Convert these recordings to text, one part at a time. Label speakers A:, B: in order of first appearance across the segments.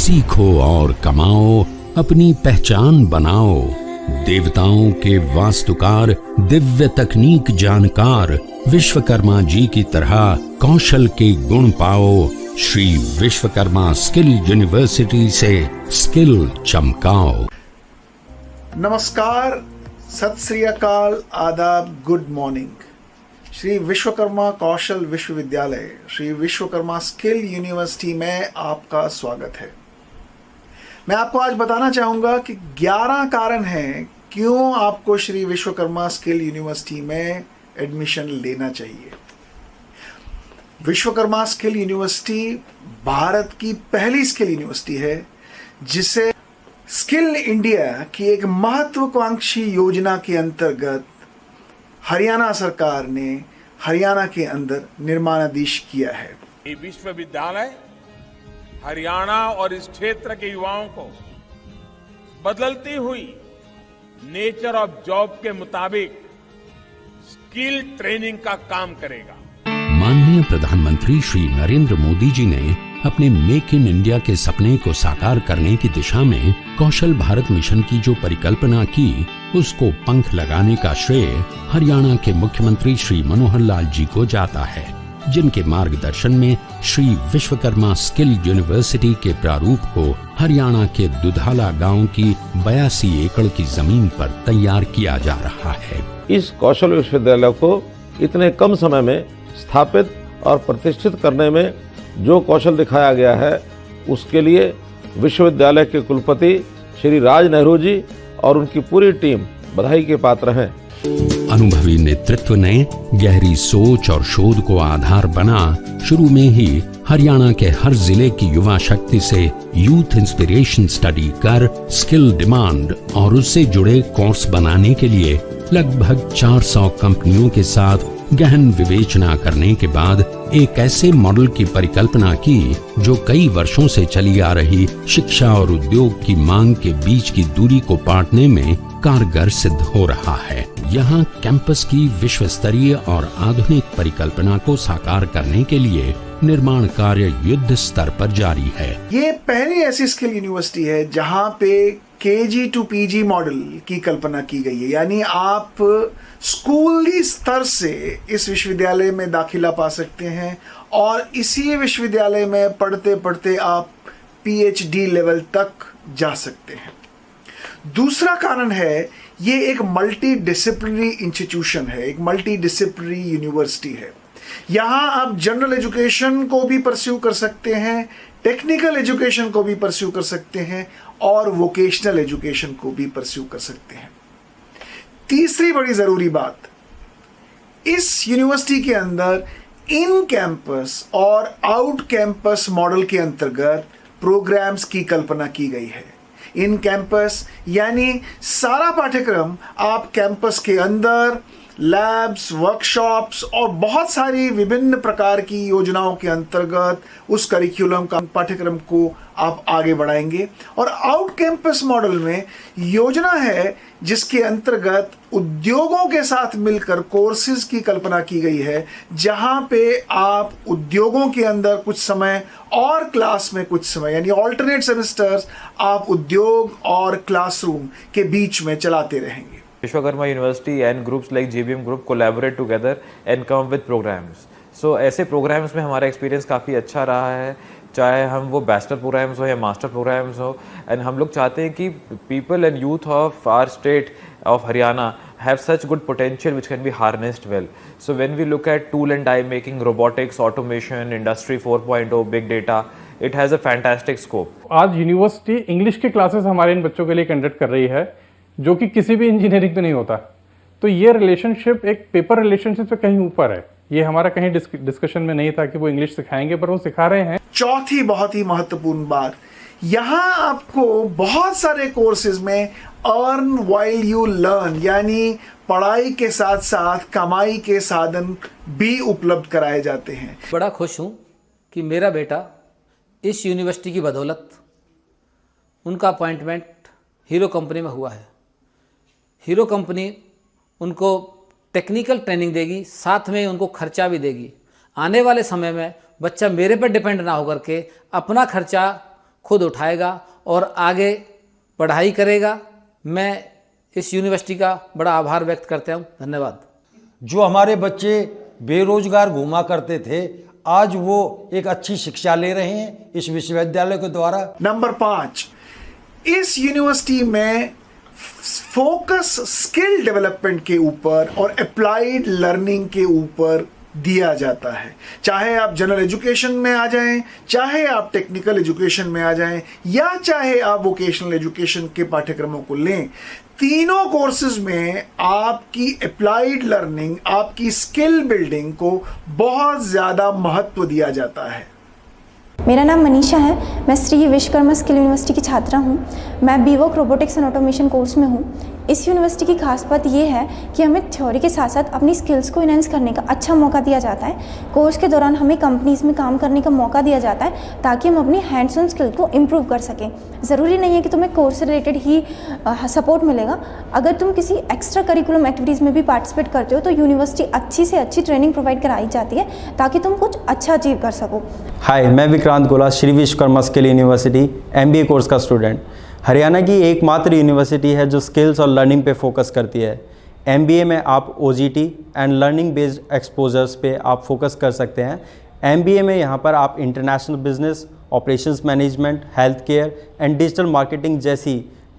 A: सीखो और कमाओ, अपनी पहचान बनाओ। देवताओं के वास्तुकार, दिव्य तकनीक जानकार, विश्वकर्मा जी की तरह कौशल के गुण पाओ। श्री विश्वकर्मा स्किल यूनिवर्सिटी से स्किल चमकाओ।
B: नमस्कार, सत श्री अकाल, आदाब, गुड मॉर्निंग। श्री विश्वकर्मा कौशल विश्वविद्यालय, श्री विश्वकर्मा स्किल यूनिवर्सिटी में आपका स्वागत है। मैं आपको आज बताना चाहूँगा कि 11 कारण हैं क्यों आपको श्री विश्वकर्मा स्किल यूनिवर्सिटी में एडमिशन लेना चाहिए। विश्वकर्मा स्किल यूनिवर्सिटी भारत की पहली स्किल यूनिवर्सिटी है जिसे स्किल इंडिया की एक महत्वाकांक्षी योजना के अंतर्गत हरियाणा सरकार ने हरियाणा के अंदर निर्माणाधीश किया है।
C: ये विश्वविद्यालय हरियाणा और इस क्षेत्र के युवाओं को बदलती हुई नेचर ऑफ जॉब के मुताबिक स्किल ट्रेनिंग का काम करेगा।
A: माननीय प्रधानमंत्री श्री नरेंद्र मोदी जी ने अपने मेक इन इंडिया के सपने को साकार करने की दिशा में कौशल भारत मिशन की जो परिकल्पना की, उसको पंख लगाने का श्रेय हरियाणा के मुख्यमंत्री श्री मनोहर लाल जी को जाता है, जिनके मार्गदर्शन में श्री विश्वकर्मा स्किल यूनिवर्सिटी के प्रारूप को हरियाणा के दुधाला गांव की 82 एकड़ की जमीन पर तैयार किया जा रहा है।
D: इस कौशल विश्वविद्यालय को इतने कम समय में स्थापित और प्रतिष्ठित करने में जो कौशल दिखाया गया है, उसके लिए विश्वविद्यालय के कुलपति श्री राज नेहरू जी और उनकी पूरी टीम बधाई के पात्र हैं।
A: अनुभवी नेतृत्व ने गहरी सोच और शोध को आधार बना शुरू में ही हरियाणा के हर जिले की युवा शक्ति से यूथ इंस्पिरेशन स्टडी कर स्किल डिमांड और उससे जुड़े कोर्स बनाने के लिए लगभग 400 कंपनियों के साथ गहन विवेचना करने के बाद एक ऐसे मॉडल की परिकल्पना की जो कई वर्षों से चली आ रही शिक्षा और उद्योग की मांग के बीच की दूरी को पाटने में कारगर सिद्ध हो रहा है। यहाँ कैंपस की विश्व स्तरीय और आधुनिक परिकल्पना को साकार करने के लिए निर्माण कार्य युद्ध स्तर पर जारी है।
B: ये पहली ऐसी स्किल यूनिवर्सिटी है जहाँ पे केजी टू पीजी मॉडल की कल्पना की गई है, यानी आप स्कूली स्तर से इस विश्वविद्यालय में दाखिला पा सकते हैं और इसी विश्वविद्यालय में पढ़ते पढ़ते आप पीएचडी लेवल तक जा सकते हैं। दूसरा कारण है, ये एक मल्टी डिसिप्लिनरी इंस्टीट्यूशन है, एक मल्टी डिसिप्लिनरी यूनिवर्सिटी है। यहाँ आप जनरल एजुकेशन को भी परस्यू कर सकते हैं, टेक्निकल एजुकेशन को भी परस्यू कर सकते हैं और वोकेशनल एजुकेशन को भी परस्यू कर सकते हैं। तीसरी बड़ी जरूरी बात, इस यूनिवर्सिटी के अंदर इन कैंपस और आउट कैंपस मॉडल के अंतर्गत प्रोग्राम्स की कल्पना की गई है। इन कैंपस यानी सारा पाठ्यक्रम आप कैंपस के अंदर लैब्स, वर्कशॉप्स और बहुत सारी विभिन्न प्रकार की योजनाओं के अंतर्गत उस करिकुलम का पाठ्यक्रम को आप आगे बढ़ाएंगे। और आउट कैंपस मॉडल में योजना है जिसके अंतर्गत उद्योगों के साथ मिलकर कोर्सेज की कल्पना की गई है, जहां पे आप उद्योगों के अंदर कुछ समय और क्लास में कुछ समय, यानी ऑल्टरनेट सेमेस्टर्स आप उद्योग और क्लासरूम के बीच में चलाते रहेंगे।
E: Vishwakarma university and groups like GBM group collaborate together and come with programmes. So ऐसे प्रोग्राम्स में हमारा एक्सपीरियंस काफ़ी अच्छा रहा है, चाहे हम वो बैचलर प्रोग्राम्स हो या मास्टर प्रोग्राम्स हो। एंड हम लोग चाहते हैं कि people and youth of our state of Haryana have such good potential which can be harnessed well. So when we look at tool and die making, robotics, automation, industry 4.0, big data, it has a fantastic scope.
F: आज university English के classes हमारे इन बच्चों के लिए conduct कर रही है, जो कि किसी भी इंजीनियरिंग में नहीं होता। तो ये रिलेशनशिप एक पेपर रिलेशनशिप से कहीं ऊपर है। ये हमारा कहीं डिस्कशन में नहीं था कि वो इंग्लिश सिखाएंगे, पर वो सिखा रहे हैं।
B: चौथी बहुत ही महत्वपूर्ण बात, यहाँ आपको बहुत सारे कोर्सेज में अर्न व्हाइल यू लर्न, यानी पढ़ाई के साथ साथ कमाई के साधन भी उपलब्ध कराए जाते हैं।
G: बड़ा खुश हूँ कि मेरा बेटा इस यूनिवर्सिटी की बदौलत उनका अपॉइंटमेंट हीरो कंपनी में हुआ है। हीरो कंपनी उनको टेक्निकल ट्रेनिंग देगी, साथ में उनको खर्चा भी देगी। आने वाले समय में बच्चा मेरे पर डिपेंड ना होकर के अपना खर्चा खुद उठाएगा और आगे पढ़ाई करेगा। मैं इस यूनिवर्सिटी का बड़ा आभार व्यक्त करता हूँ। धन्यवाद।
H: जो हमारे बच्चे बेरोजगार घूमा करते थे, आज वो एक अच्छी शिक्षा ले रहे हैं इस विश्वविद्यालय के द्वारा।
B: नंबर 5, इस यूनिवर्सिटी में फोकस स्किल डेवलपमेंट के ऊपर और अप्लाइड लर्निंग के ऊपर दिया जाता है। चाहे आप जनरल एजुकेशन में आ जाएं, चाहे आप टेक्निकल एजुकेशन में आ जाएं, या चाहे आप वोकेशनल एजुकेशन के पाठ्यक्रमों को लें, तीनों कोर्सेज में आपकी अप्लाइड लर्निंग, आपकी स्किल बिल्डिंग को बहुत ज़्यादा महत्व दिया जाता है।
I: मेरा नाम मनीषा है। मैं श्री विश्वकर्मा स्किल यूनिवर्सिटी की छात्रा हूँ। मैं बीवॉक रोबोटिक्स एंड ऑटोमेशन कोर्स में हूँ। इस यूनिवर्सिटी की खास बात ये है कि हमें थ्योरी के साथ साथ अपनी स्किल्स को इनहेंस करने का अच्छा मौका दिया जाता है। कोर्स के दौरान हमें कंपनीज़ में काम करने का मौका दिया जाता है ताकि हम अपनी हैंड्स ऑन स्किल को इम्प्रूव कर सकें। ज़रूरी नहीं है कि तुम्हें कोर्स से रिलेटेड ही सपोर्ट मिलेगा। अगर तुम किसी एक्स्ट्रा करिकुलम एक्टिविटीज़ में भी पार्टिसिपेट करते हो तो यूनिवर्सिटी अच्छी से अच्छी ट्रेनिंग प्रोवाइड कराई जाती है ताकि तुम कुछ अच्छा अचीव कर सको।
J: हाय, मैं विक्रांत गोला, Shri Vishwakarma skill university MBA course का स्टूडेंट। हरियाणा की एकमात्र यूनिवर्सिटी है जो स्किल्स और लर्निंग पे फोकस करती है। MBA में आप OGT and learning based exposures पे आप फोकस कर सकते हैं। MBA में यहाँ पर आप international business, operations management, health care and digital marketing जैसी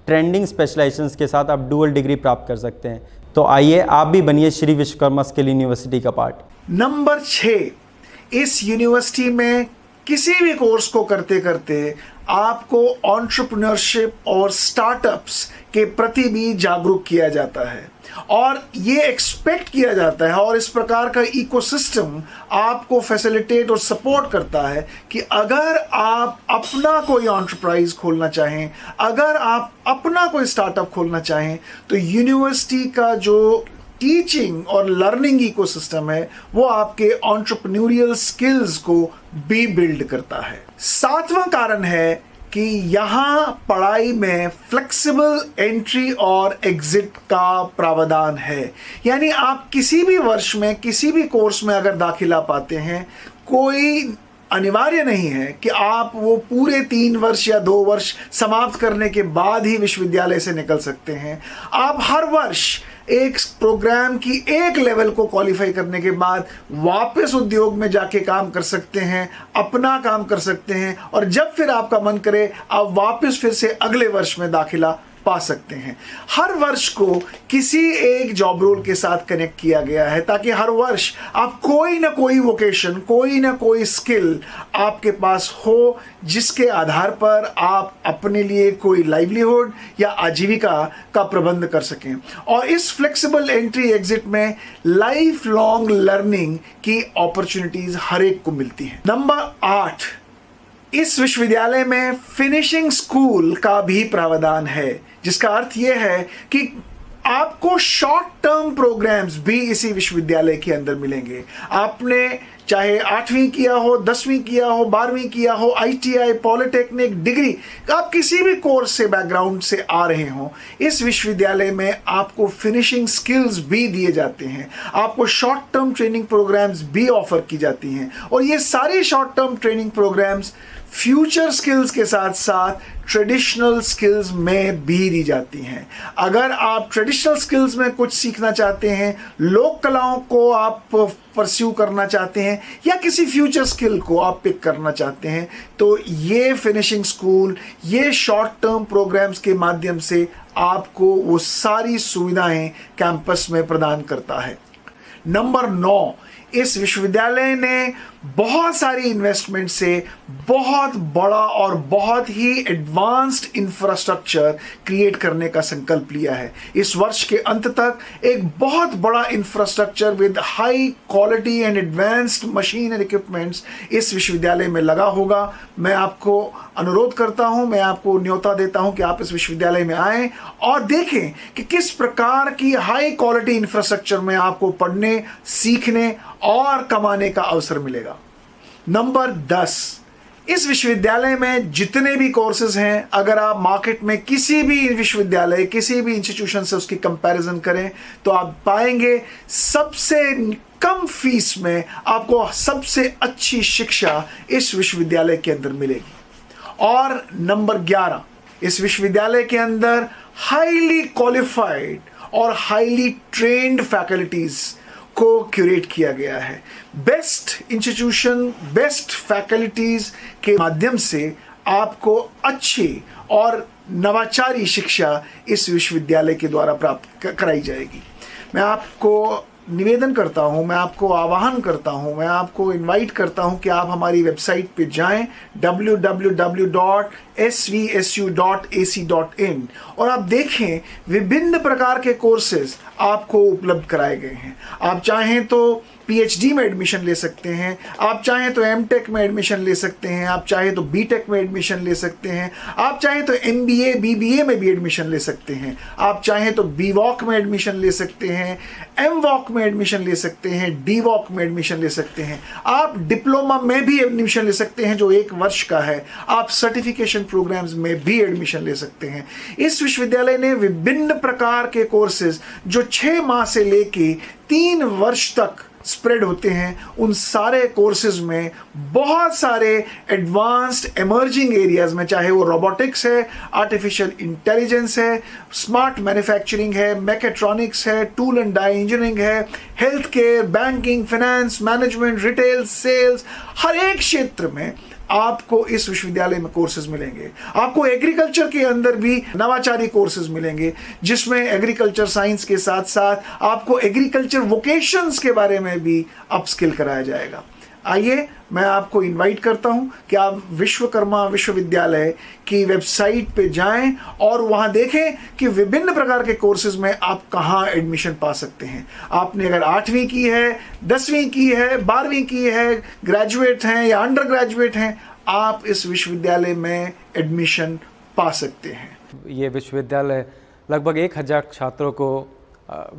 J: ट्रेंडिंग स्पेशलाइजेशंस के साथ आप डुअल डिग्री प्राप्त कर सकते हैं। तो आइए आप भी बनिए श्री विश्वकर्मा स्किल यूनिवर्सिटी का पार्ट।
B: नंबर 6, इस यूनिवर्सिटी में किसी भी कोर्स को करते करते आपको एंटरप्रेन्योरशिप और स्टार्टअप्स के प्रति भी जागरूक किया जाता है और ये एक्सपेक्ट किया जाता है, और इस प्रकार का इकोसिस्टम आपको फैसिलिटेट और सपोर्ट करता है कि अगर आप अपना कोई एंटरप्राइज खोलना चाहें, अगर आप अपना कोई स्टार्टअप खोलना चाहें, तो यूनिवर्सिटी का जो टीचिंग और लर्निंग इकोसिस्टम है वो आपके एंटरप्रेन्योरियल स्किल्स को भी बिल्ड करता है। 7वां कारण है कि यहाँ पढ़ाई में फ्लेक्सिबल एंट्री और एग्जिट का प्रावधान है। यानी आप किसी भी वर्ष में किसी भी कोर्स में अगर दाखिला पाते हैं, कोई अनिवार्य नहीं है कि आप वो पूरे 3 वर्ष या 2 वर्ष समाप्त करने के बाद ही विश्वविद्यालय से निकल सकते हैं। आप हर वर्ष एक प्रोग्राम की एक लेवल को क्वालिफाई करने के बाद वापस उद्योग में जाके काम कर सकते हैं, अपना काम कर सकते हैं, और जब फिर आपका मन करे आप वापस फिर से अगले वर्ष में दाखिला पा सकते हैं। हर वर्ष को किसी एक जॉब रोल के साथ कनेक्ट किया गया है ताकि हर वर्ष आप कोई ना कोई वोकेशन, कोई ना कोई स्किल आपके पास हो जिसके आधार पर आप अपने लिए कोई लाइवलीहुड या आजीविका का प्रबंध कर सकें। और इस फ्लेक्सिबल एंट्री एग्जिट में लाइफ लॉन्ग लर्निंग की अपॉर्चुनिटीज हर एक को मिलती हैं। नंबर 8, इस विश्वविद्यालय में फिनिशिंग स्कूल का भी प्रावधान है, जिसका अर्थ यह है कि आपको शॉर्ट टर्म प्रोग्राम्स भी इसी विश्वविद्यालय के अंदर मिलेंगे। आपने चाहे 8वीं किया हो, 10वीं किया हो, 12वीं किया हो, ITI, पॉलिटेक्निक, डिग्री, आप किसी भी कोर्स से बैकग्राउंड से आ रहे हो, इस विश्वविद्यालय में आपको फिनिशिंग स्किल्स भी दिए जाते हैं। आपको शॉर्ट टर्म ट्रेनिंग प्रोग्राम्स भी ऑफर की जाती हैं, और ये सारी short term training programs future skills के साथ साथ ट्रेडिशनल स्किल्स में भी दी जाती हैं। अगर आप ट्रेडिशनल स्किल्स में कुछ सीखना चाहते हैं, लोक कलाओं को आप परस्यू करना चाहते हैं, या किसी फ्यूचर स्किल को आप पिक करना चाहते हैं, तो ये फिनिशिंग स्कूल, ये शॉर्ट टर्म प्रोग्राम्स के माध्यम से आपको वो सारी सुविधाएं कैंपस में प्रदान करता है। नंबर 9, इस विश्वविद्यालय ने बहुत सारी इन्वेस्टमेंट से बहुत बड़ा और बहुत ही एडवांस्ड इंफ्रास्ट्रक्चर क्रिएट करने का संकल्प लिया है। इस वर्ष के अंत तक एक बहुत बड़ा infrastructure with high quality and advanced machine and equipments इस विश्वविद्यालय में लगा होगा। मैं आपको अनुरोध करता हूं, मैं आपको न्योता देता हूं कि आप इस विश्वविद्यालय में आएं और देखें कि किस प्रकार की हाई क्वालिटी इंफ्रास्ट्रक्चर में आपको पढ़ने, सीखने और कमाने का अवसर मिलेगा। नंबर 10, इस विश्वविद्यालय में जितने भी कोर्सेज हैं, अगर आप मार्केट में किसी भी विश्वविद्यालय, किसी भी इंस्टीट्यूशन से उसकी कंपैरिजन करें तो आप पाएंगे सबसे कम फीस में आपको सबसे अच्छी शिक्षा इस विश्वविद्यालय के अंदर मिलेगी। और नंबर 11, इस विश्वविद्यालय के अंदर हाईली क्वालिफाइड और हाईली ट्रेन्ड फैकल्टीज को क्यूरेट किया गया है। बेस्ट इंस्टीट्यूशन, बेस्ट फैकल्टीज के माध्यम से आपको अच्छी और नवाचारी शिक्षा इस विश्वविद्यालय के द्वारा प्राप्त कराई जाएगी। मैं आपको निवेदन करता हूं, मैं आपको आह्वान करता हूं, मैं आपको इनवाइट करता हूं कि आप हमारी वेबसाइट पे जाएं www.svsu.ac.in और आप देखें विभिन्न प्रकार के कोर्सेज आपको उपलब्ध कराए गए हैं। आप चाहें तो पीएचडी में एडमिशन ले सकते हैं, आप चाहें तो एमटेक में एडमिशन ले सकते हैं, आप चाहें तो बीटेक में एडमिशन ले सकते हैं, आप चाहें तो एमबीए बीबीए में भी एडमिशन ले सकते हैं, आप चाहें तो बीवॉक में एडमिशन ले सकते हैं, एमवॉक में एडमिशन ले सकते हैं, डीवॉक में एडमिशन ले सकते हैं, आप डिप्लोमा में भी एडमिशन ले सकते हैं जो 1 वर्ष का है, आप सर्टिफिकेशन प्रोग्राम्स में भी एडमिशन ले सकते हैं। इस विश्वविद्यालय ने विभिन्न प्रकार के कोर्सेज जो 6 माह से लेके 3 वर्ष तक स्प्रेड होते हैं, उन सारे कोर्सेज में बहुत सारे एडवांस्ड इमर्जिंग एरियाज में, चाहे वो रोबोटिक्स है, आर्टिफिशियल इंटेलिजेंस है, स्मार्ट मैन्युफैक्चरिंग है, मैकेट्रॉनिक्स है, टूल एंड डाई इंजीनियरिंग है, health care, banking, finance, management, retail, sales, हर एक क्षेत्र में आपको इस विश्वविद्यालय में कोर्सेज मिलेंगे। आपको एग्रीकल्चर के अंदर भी नवाचारी कोर्सेज मिलेंगे, जिसमें एग्रीकल्चर साइंस के साथ साथ आपको एग्रीकल्चर वोकेशंस के बारे में भी अपस्किल कराया जाएगा। आइए, मैं आपको इनवाइट करता हूं कि आप विश्वकर्मा विश्वविद्यालय की वेबसाइट पे जाएं और वहां देखें कि विभिन्न प्रकार के कोर्सेज में आप कहां एडमिशन पा सकते हैं। आपने अगर 8वीं की है, 10वीं की है, 12वीं की है, ग्रेजुएट हैं या अंडर ग्रेजुएट हैं, आप इस विश्वविद्यालय में एडमिशन पा सकते हैं।
K: ये विश्वविद्यालय लगभग 1000 छात्रों को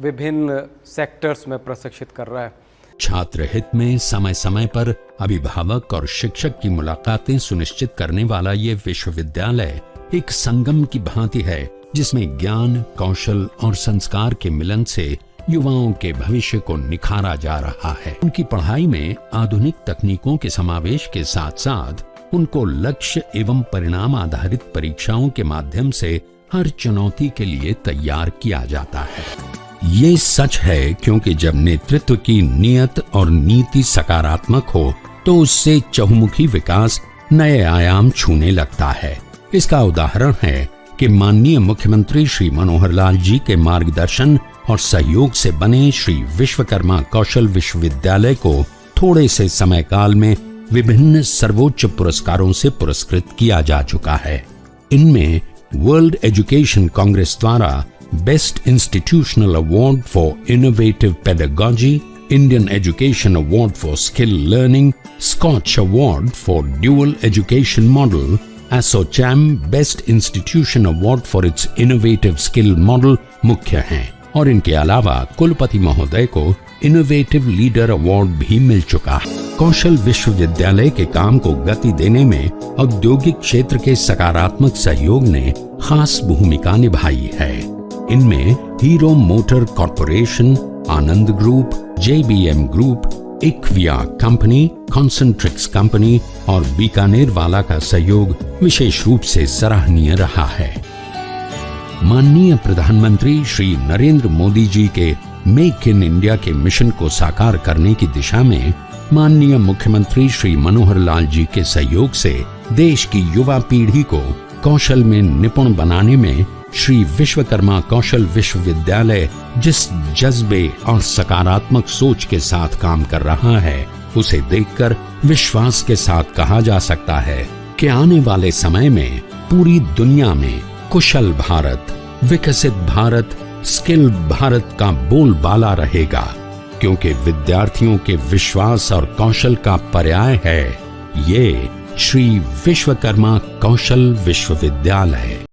K: विभिन्न सेक्टर्स में प्रशिक्षित कर रहा है।
A: छात्र हित में समय समय पर अभिभावक और शिक्षक की मुलाकातें सुनिश्चित करने वाला ये विश्वविद्यालय एक संगम की भांति है, जिसमें ज्ञान, कौशल और संस्कार के मिलन से युवाओं के भविष्य को निखारा जा रहा है। उनकी पढ़ाई में आधुनिक तकनीकों के समावेश के साथ साथ उनको लक्ष्य एवं परिणाम आधारित परीक्षाओं के माध्यम से हर चुनौती के लिए तैयार किया जाता है। ये सच है क्योंकि जब नेतृत्व की नियत और नीति सकारात्मक हो तो उससे चहुमुखी विकास नए आयाम छूने लगता है। इसका उदाहरण है कि माननीय मुख्यमंत्री श्री मनोहर लाल जी के मार्गदर्शन और सहयोग से बने श्री विश्वकर्मा कौशल विश्वविद्यालय को थोड़े से समय काल में विभिन्न सर्वोच्च पुरस्कारों से पुरस्कृत किया जा चुका है। इनमें वर्ल्ड एजुकेशन कांग्रेस द्वारा Best Institutional Award for Innovative Pedagogy, Indian Education Award for Skill Learning, Scotch Award for Dual Education Model, ASSOCHAM Best Institution Award for its Innovative Skill Model मुख्य हैं और इनके अलावा कुलपति महोदय को इनोवेटिव लीडर अवार्ड भी मिल चुका है। कौशल विश्वविद्यालय के काम को गति देने में औद्योगिक क्षेत्र के सकारात्मक सहयोग ने खास भूमिका निभाई है। इनमें Hero motor corporation, Anand group, JBM group, IQVIA company, Concentrix company और बीकानेर वाला का सहयोग विशेष रूप से सराहनीय रहा है। माननीय प्रधानमंत्री श्री नरेंद्र मोदी जी के मेक इन इंडिया के मिशन को साकार करने की दिशा में माननीय मुख्यमंत्री श्री मनोहर लाल जी के सहयोग से देश की युवा पीढ़ी को कौशल में निपुण बनाने में श्री विश्वकर्मा कौशल विश्वविद्यालय जिस जज्बे और सकारात्मक सोच के साथ काम कर रहा है, उसे देखकर विश्वास के साथ कहा जा सकता है कि आने वाले समय में पूरी दुनिया में कुशल भारत, विकसित भारत, स्किल भारत का बोलबाला रहेगा, क्योंकि विद्यार्थियों के विश्वास और कौशल का पर्याय है ये श्री विश्वकर्मा कौशल विश्वविद्यालय।